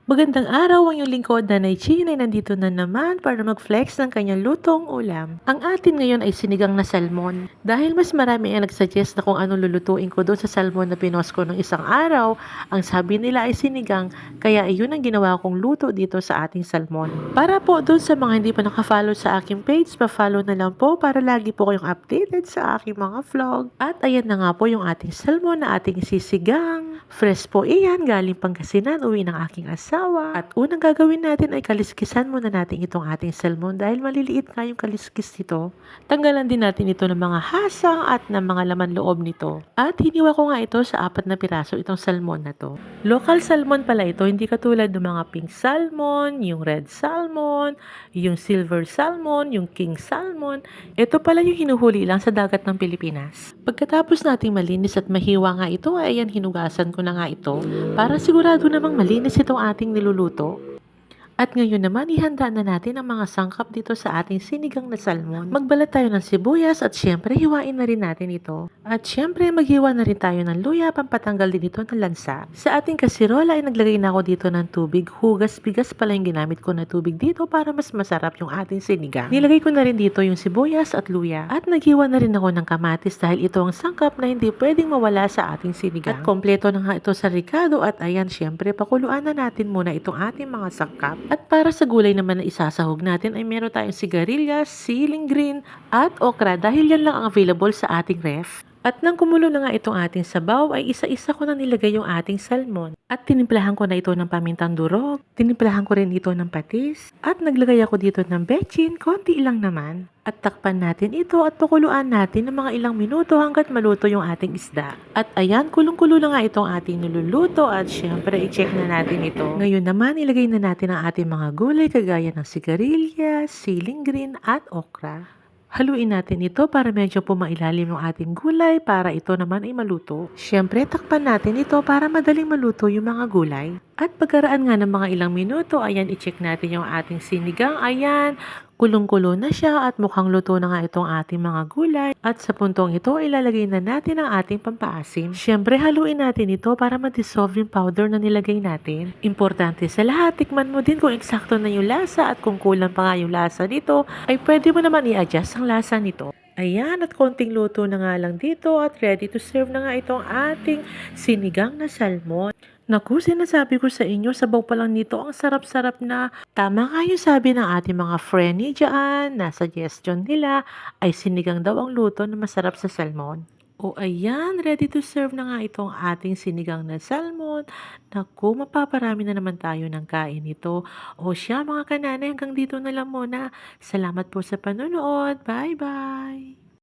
Magandang araw, ang iyong lingkod Nanay Chin ay nandito na naman para mag-flex ng kanyang lutong ulam. Ang atin ngayon ay sinigang na salmon. Dahil mas marami ang nagsuggest na kung anong lulutuin ko doon sa salmon na pinost ko ng isang araw, ang sabi nila ay sinigang, kaya iyon ang ginawa kong luto dito sa ating salmon. Para po doon sa mga hindi pa nakafollow sa aking page, pa-follow na lang po para lagi po kayong updated sa aking mga vlog. At ayan na nga po yung ating salmon na ating sisigang. Fresh po iyan, galing Pangasinan, uwi ng aking asawa. At unang gagawin natin ay kaliskisan muna natin itong ating salmon dahil maliliit nga yung kaliskis nito. Tanggalan din natin ito ng mga hasang at ng mga laman loob nito. At hiniwa ko nga ito sa 4 na piraso itong salmon na to. Local salmon pala ito, hindi katulad ng mga pink salmon, yung red salmon, yung silver salmon, yung king salmon. Ito pala yung hinuhuli lang sa dagat ng Pilipinas. Pagkatapos nating malinis at mahiwa nga ito, ay ayan, hinugasan ko na nga ito para sigurado namang malinis itong ating niluluto. At ngayon naman, ihanda na natin ang mga sangkap dito sa ating sinigang na salmon. Magbalat tayo ng sibuyas at syempre hiwain na rin natin ito. At syempre maghiwa na rin tayo ng luya, pampatanggal din ito ng lansa. Sa ating kasirola ay naglagay na ako dito ng tubig. Hugas bigas pala yung ginamit ko na tubig dito para mas masarap yung ating sinigang. Nilagay ko na rin dito yung sibuyas at luya. At naghiwa na rin ako ng kamatis dahil ito ang sangkap na hindi pwedeng mawala sa ating sinigang. At kompleto na nga ito sa ricado at ayan, syempre pakuluan na natin muna itong ating mga sangkap. At para sa gulay naman na isasahog natin ay meron tayong sigarilyas, siling green at okra dahil yan lang ang available sa ating ref. At nang kumulo na nga itong ating sabaw ay isa-isa ko na nilagay yung ating salmon. At tinimplahan ko na ito ng pamintang durog, tinimplahan ko rin ito ng patis, at naglagay ako dito ng bechin, konti lang naman. At takpan natin ito at pakuluan natin ng mga ilang minuto hanggat maluto yung ating isda. At ayan, kulong-kulo na nga itong ating niluluto at syempre i-check na natin ito. Ngayon naman, ilagay na natin ang ating mga gulay kagaya ng sigarilyas, siling green at okra. Haluin natin ito para medyo pumailalim yung ating gulay para ito naman ay maluto. Siyempre, takpan natin ito para madaling maluto yung mga gulay. At pagkaraan nga ng mga ilang minuto, ayan, i-check natin yung ating sinigang. Ayan, kulong-kulo na siya at mukhang luto na nga itong ating mga gulay. At sa puntong ito, ilalagay na natin ang ating pampaasim. Siyempre, haluin natin ito para ma-dissolve yung powder na nilagay natin. Importante sa lahat, tikman mo din kung eksakto na yung lasa at kung kulang pa nga yung lasa nito, ay pwede mo naman i-adjust ang lasa nito. Ayan, at konting luto na nga lang dito at ready to serve na nga itong ating sinigang na salmon. Naku, sinasabi ko sa inyo, sabaw pa lang nito, ang sarap-sarap na. Tama nga yung sabi ng ating mga friendly dyan, na suggestion nila ay sinigang daw ang luto na masarap sa salmon. O ayan, ready to serve na nga itong ating sinigang na salmon. Naku, mapaparami na naman tayo ng kain nito. O siya mga kananay, hanggang dito na lang muna. Salamat po sa panonood. Bye-bye!